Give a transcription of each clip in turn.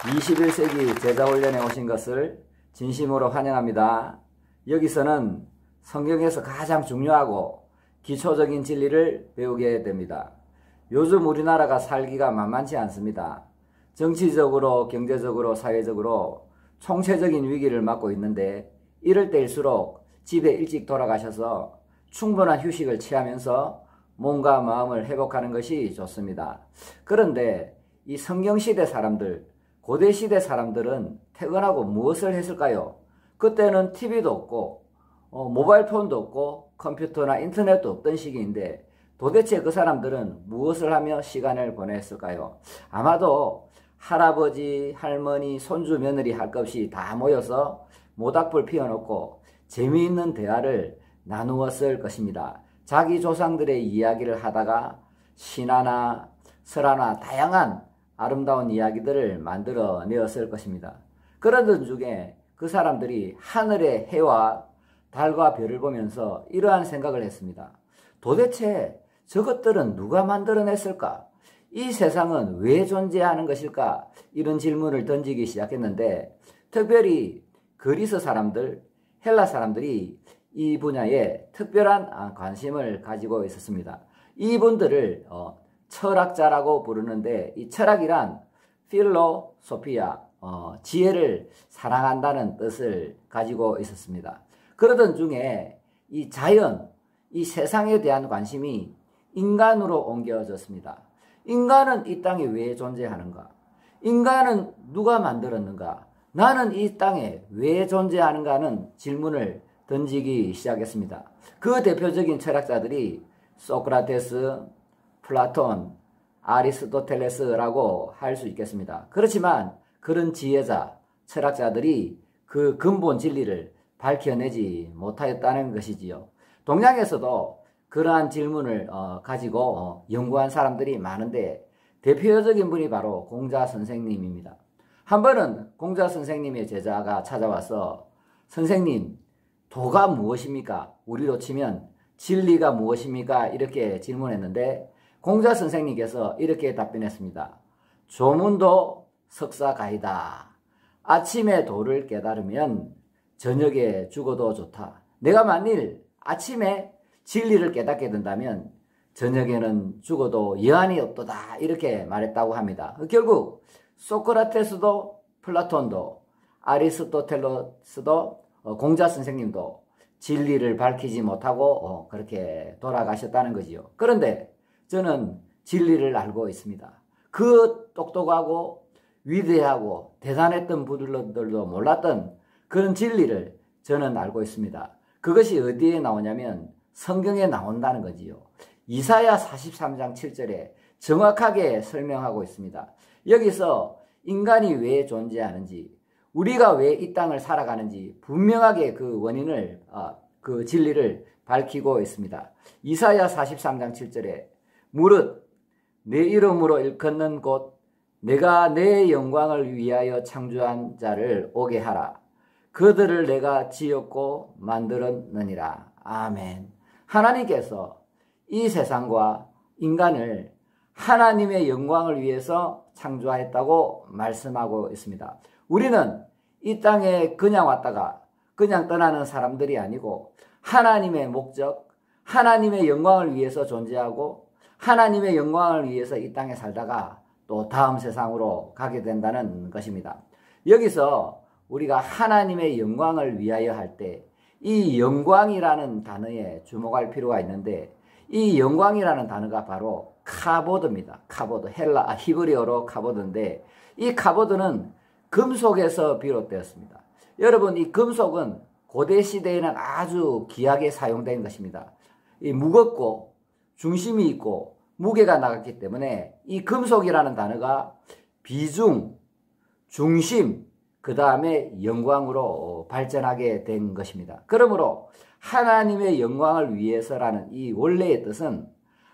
21세기 제자훈련에 오신 것을 진심으로 환영합니다. 여기서는 성경에서 가장 중요하고 기초적인 진리를 배우게 됩니다. 요즘 우리나라가 살기가 만만치 않습니다. 정치적으로, 경제적으로, 사회적으로 총체적인 위기를 맞고 있는데 이럴 때일수록 집에 일찍 돌아가셔서 충분한 휴식을 취하면서 몸과 마음을 회복하는 것이 좋습니다. 그런데 이 성경시대 사람들, 고대시대 사람들은 퇴근하고 무엇을 했을까요? 그때는 TV도 없고 모바일폰도 없고 컴퓨터나 인터넷도 없던 시기인데 도대체 그 사람들은 무엇을 하며 시간을 보냈을까요? 아마도 할아버지, 할머니, 손주, 며느리 할 것 없이 다 모여서 모닥불 피워놓고 재미있는 대화를 나누었을 것입니다. 자기 조상들의 이야기를 하다가 신화나 설화나 다양한 아름다운 이야기들을 만들어내었을 것입니다. 그러던 중에 그 사람들이 하늘의 해와 달과 별을 보면서 이러한 생각을 했습니다. 도대체 저것들은 누가 만들어냈을까? 이 세상은 왜 존재하는 것일까? 이런 질문을 던지기 시작했는데 특별히 그리스 사람들, 헬라 사람들이 이 분야에 특별한 관심을 가지고 있었습니다. 이분들을 철학자라고 부르는데 이 철학이란 필로소피아, 지혜를 사랑한다는 뜻을 가지고 있었습니다. 그러던 중에 이 자연, 이 세상에 대한 관심이 인간으로 옮겨졌습니다. 인간은 이 땅에 왜 존재하는가? 인간은 누가 만들었는가? 나는 이 땅에 왜 존재하는가 하는 질문을 던지기 시작했습니다. 그 대표적인 철학자들이 소크라테스, 플라톤, 아리스토텔레스라고 할 수 있겠습니다. 그렇지만 그런 지혜자, 철학자들이 그 근본 진리를 밝혀내지 못하였다는 것이지요. 동양에서도 그러한 질문을 가지고 연구한 사람들이 많은데 대표적인 분이 바로 공자 선생님입니다. 한 번은 공자 선생님의 제자가 찾아와서 선생님, 도가 무엇입니까? 우리로 치면 진리가 무엇입니까? 이렇게 질문했는데 공자 선생님께서 이렇게 답변했습니다. 조문도 석사가이다. 아침에 도를 깨달으면 저녁에 죽어도 좋다. 내가 만일 아침에 진리를 깨닫게 된다면 저녁에는 죽어도 여한이 없도다. 이렇게 말했다고 합니다. 결국 소크라테스도 플라톤도 아리스토텔레스도 공자 선생님도 진리를 밝히지 못하고 그렇게 돌아가셨다는 거지요. 그런데 저는 진리를 알고 있습니다. 그 똑똑하고 위대하고 대단했던 분들도 몰랐던 그런 진리를 저는 알고 있습니다. 그것이 어디에 나오냐면 성경에 나온다는 거지요. 이사야 43장 7절에 정확하게 설명하고 있습니다. 여기서 인간이 왜 존재하는지, 우리가 왜 이 땅을 살아가는지 분명하게 그 원인을, 그 진리를 밝히고 있습니다. 이사야 43장 7절에 무릇 내 이름으로 일컫는 곳 내가 내 영광을 위하여 창조한 자를 오게 하라. 그들을 내가 지었고 만들었느니라. 아멘. 하나님께서 이 세상과 인간을 하나님의 영광을 위해서 창조하였다고 말씀하고 있습니다. 우리는 이 땅에 그냥 왔다가 그냥 떠나는 사람들이 아니고 하나님의 목적, 하나님의 영광을 위해서 존재하고 하나님의 영광을 위해서 이 땅에 살다가 또 다음 세상으로 가게 된다는 것입니다. 여기서 우리가 하나님의 영광을 위하여 할 때 이 영광이라는 단어에 주목할 필요가 있는데 이 영광이라는 단어가 바로 카보드입니다. 카보드, 히브리어로 카보드인데 이 카보드는 금속에서 비롯되었습니다. 여러분, 이 금속은 고대 시대에는 아주 귀하게 사용된 것입니다. 이 무겁고 중심이 있고 무게가 나갔기 때문에 이 금속이라는 단어가 비중, 중심, 그 다음에 영광으로 발전하게 된 것입니다. 그러므로 하나님의 영광을 위해서라는 이 원래의 뜻은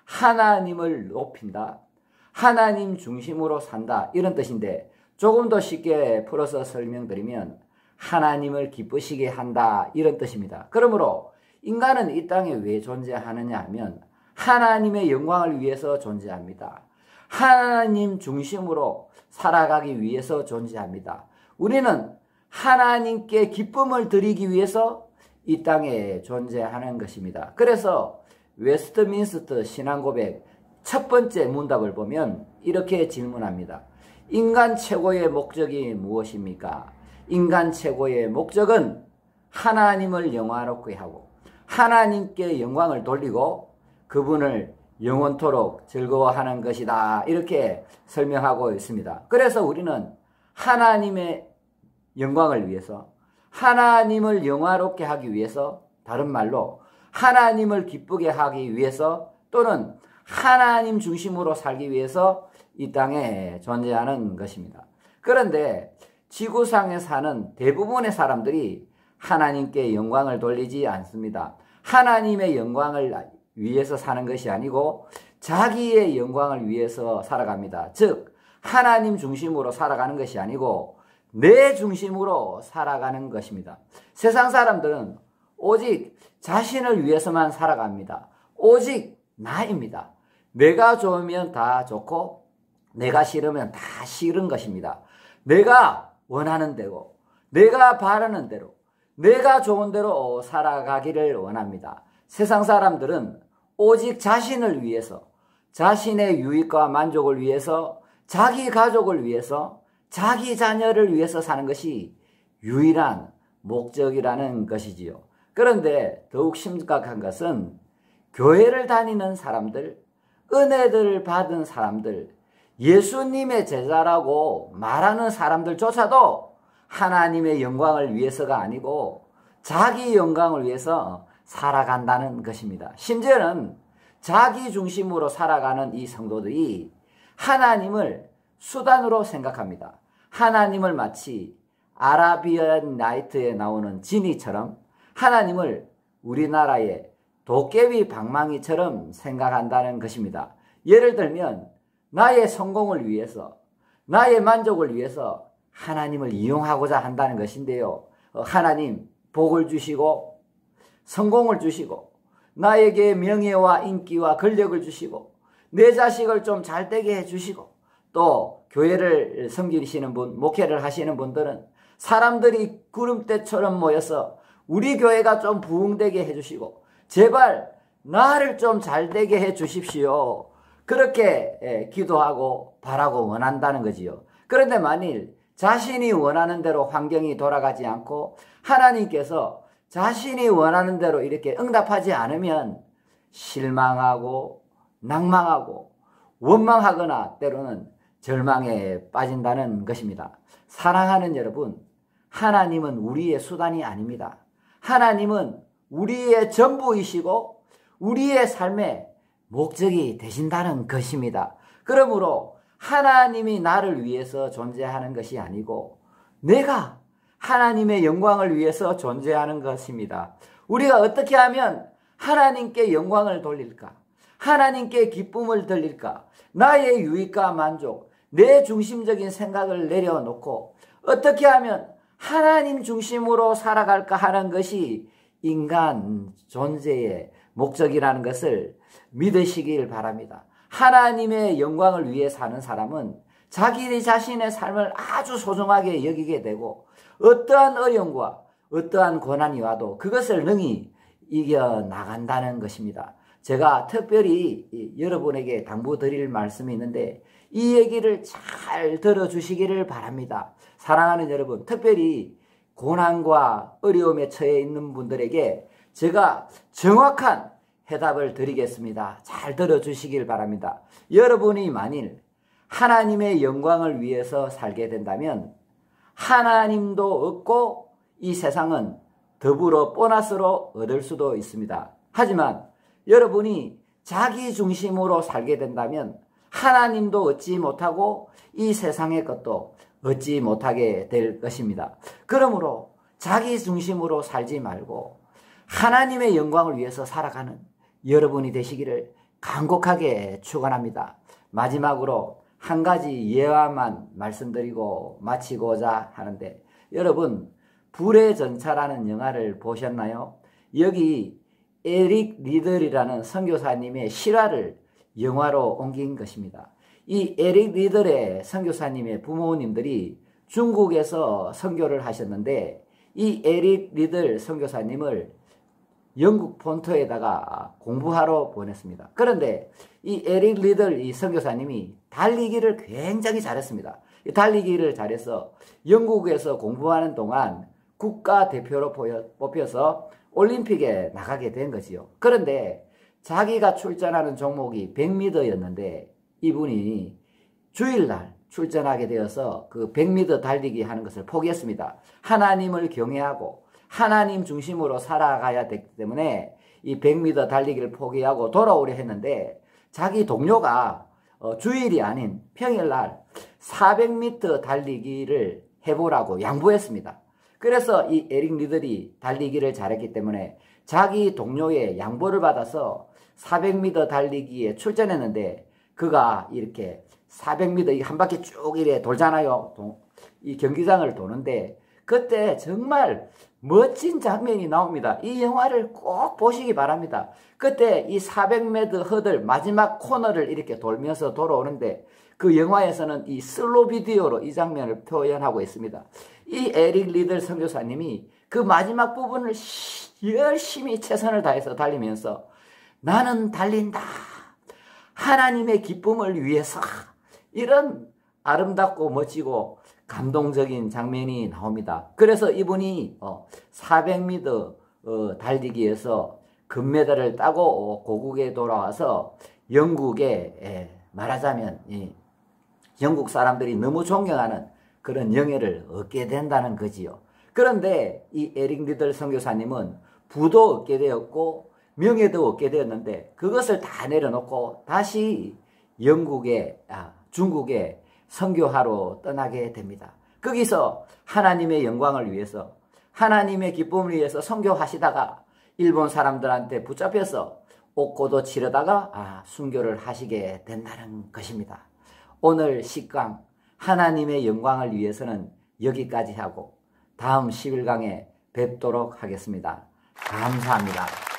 하나님을 높인다, 하나님 중심으로 산다, 이런 뜻인데 조금 더 쉽게 풀어서 설명드리면 하나님을 기쁘시게 한다, 이런 뜻입니다. 그러므로 인간은 이 땅에 왜 존재하느냐 하면 하나님의 영광을 위해서 존재합니다. 하나님 중심으로 살아가기 위해서 존재합니다. 우리는 하나님께 기쁨을 드리기 위해서 이 땅에 존재하는 것입니다. 그래서 웨스트민스터 신앙고백 첫 번째 문답을 보면 이렇게 질문합니다. 인간 최고의 목적이 무엇입니까? 인간 최고의 목적은 하나님을 영화롭게 하고 하나님께 영광을 돌리고 그분을 영원토록 즐거워하는 것이다. 이렇게 설명하고 있습니다. 그래서 우리는 하나님의 영광을 위해서, 하나님을 영화롭게 하기 위해서, 다른 말로 하나님을 기쁘게 하기 위해서, 또는 하나님 중심으로 살기 위해서 이 땅에 존재하는 것입니다. 그런데 지구상에 사는 대부분의 사람들이 하나님께 영광을 돌리지 않습니다. 하나님의 영광을 위해서 사는 것이 아니고 자기의 영광을 위해서 살아갑니다. 즉 하나님 중심으로 살아가는 것이 아니고 내 중심으로 살아가는 것입니다. 세상 사람들은 오직 자신을 위해서만 살아갑니다. 오직 나입니다. 내가 좋으면 다 좋고 내가 싫으면 다 싫은 것입니다. 내가 원하는 대로, 내가 바라는 대로, 내가 좋은 대로 살아가기를 원합니다. 세상 사람들은 오직 자신을 위해서, 자신의 유익과 만족을 위해서, 자기 가족을 위해서, 자기 자녀를 위해서 사는 것이 유일한 목적이라는 것이지요. 그런데 더욱 심각한 것은 교회를 다니는 사람들, 은혜들을 받은 사람들, 예수님의 제자라고 말하는 사람들조차도 하나님의 영광을 위해서가 아니고 자기 영광을 위해서 살아간다는 것입니다. 심지어는 자기 중심으로 살아가는 이 성도들이 하나님을 수단으로 생각합니다. 하나님을 마치 아라비안 나이트에 나오는 지니처럼 하나님을 우리나라의 도깨비 방망이처럼 생각한다는 것입니다. 예를 들면 나의 성공을 위해서, 나의 만족을 위해서 하나님을 이용하고자 한다는 것인데요. 하나님 복을 주시고 성공을 주시고 나에게 명예와 인기와 권력을 주시고 내 자식을 좀 잘되게 해주시고 또 교회를 섬기시는 분, 목회를 하시는 분들은 사람들이 구름대처럼 모여서 우리 교회가 좀 부흥되게 해주시고 제발 나를 좀 잘되게 해주십시오. 그렇게 기도하고 바라고 원한다는 거지요. 그런데 만일 자신이 원하는 대로 환경이 돌아가지 않고 하나님께서 자신이 원하는 대로 이렇게 응답하지 않으면 실망하고 낭망하고 원망하거나 때로는 절망에 빠진다는 것입니다. 사랑하는 여러분, 하나님은 우리의 수단이 아닙니다. 하나님은 우리의 전부이시고 우리의 삶의 목적이 되신다는 것입니다. 그러므로 하나님이 나를 위해서 존재하는 것이 아니고 내가 하나님의 영광을 위해서 존재하는 것입니다. 우리가 어떻게 하면 하나님께 영광을 돌릴까? 하나님께 기쁨을 돌릴까? 나의 유익과 만족, 내 중심적인 생각을 내려놓고 어떻게 하면 하나님 중심으로 살아갈까 하는 것이 인간 존재의 목적이라는 것을 믿으시길 바랍니다. 하나님의 영광을 위해 사는 사람은 자기 자신의 삶을 아주 소중하게 여기게 되고 어떠한 어려움과 어떠한 고난이 와도 그것을 능히 이겨나간다는 것입니다. 제가 특별히 여러분에게 당부드릴 말씀이 있는데 이 얘기를 잘 들어주시기를 바랍니다. 사랑하는 여러분, 특별히 고난과 어려움에 처해 있는 분들에게 제가 정확한 해답을 드리겠습니다. 잘 들어주시길 바랍니다. 여러분이 만일 하나님의 영광을 위해서 살게 된다면 하나님도 얻고 이 세상은 더불어 보너스로 얻을 수도 있습니다. 하지만 여러분이 자기 중심으로 살게 된다면 하나님도 얻지 못하고 이 세상의 것도 얻지 못하게 될 것입니다. 그러므로 자기 중심으로 살지 말고 하나님의 영광을 위해서 살아가는 여러분이 되시기를 간곡하게 축원합니다. 마지막으로 한 가지 예화만 말씀드리고 마치고자 하는데 여러분 불의 전차라는 영화를 보셨나요? 여기 에릭 리들이라는 선교사님의 실화를 영화로 옮긴 것입니다. 이 에릭 리들의 선교사님의 부모님들이 중국에서 선교를 하셨는데 이 에릭 리들 선교사님을 영국 본토에다가 공부하러 보냈습니다. 그런데 이 에릭 리들 이 선교사님이 달리기를 굉장히 잘했습니다. 달리기를 잘해서 영국에서 공부하는 동안 국가대표로 뽑혀서 올림픽에 나가게 된 거지요. 그런데 자기가 출전하는 종목이 100m였는데 이분이 주일날 출전하게 되어서 그 100m 달리기 하는 것을 포기했습니다. 하나님을 경외하고 하나님 중심으로 살아가야 되기 때문에 이 100m 달리기를 포기하고 돌아오려 했는데 자기 동료가 주일이 아닌 평일날 400m 달리기를 해보라고 양보했습니다. 그래서 이 에릭 리들이 달리기를 잘했기 때문에 자기 동료의 양보를 받아서 400m 달리기에 출전했는데 그가 이렇게 400m 한 바퀴 쭉 이래 돌잖아요. 이 경기장을 도는데 그때 정말 멋진 장면이 나옵니다. 이 영화를 꼭 보시기 바랍니다. 그때 이 400m 허들 마지막 코너를 이렇게 돌면서 돌아오는데 그 영화에서는 이 슬로우 비디오로 이 장면을 표현하고 있습니다. 이 에릭 리들 선교사님이 그 마지막 부분을 열심히 최선을 다해서 달리면서 나는 달린다. 하나님의 기쁨을 위해서 이런 아름답고 멋지고 감동적인 장면이 나옵니다. 그래서 이분이 400m 달리기에서 금메달을 따고 고국에 돌아와서 영국에 말하자면 영국 사람들이 너무 존경하는 그런 영예를 얻게 된다는 거지요. 그런데 이 에릭 리들 선교사님은 부도 얻게 되었고 명예도 얻게 되었는데 그것을 다 내려놓고 다시 중국에 선교하러 떠나게 됩니다. 거기서 하나님의 영광을 위해서 하나님의 기쁨을 위해서 선교하시다가 일본 사람들한테 붙잡혀서 옥고도 치르다가 순교를 하시게 된다는 것입니다. 오늘 식강 하나님의 영광을 위해서는 여기까지 하고 다음 11강에 뵙도록 하겠습니다. 감사합니다.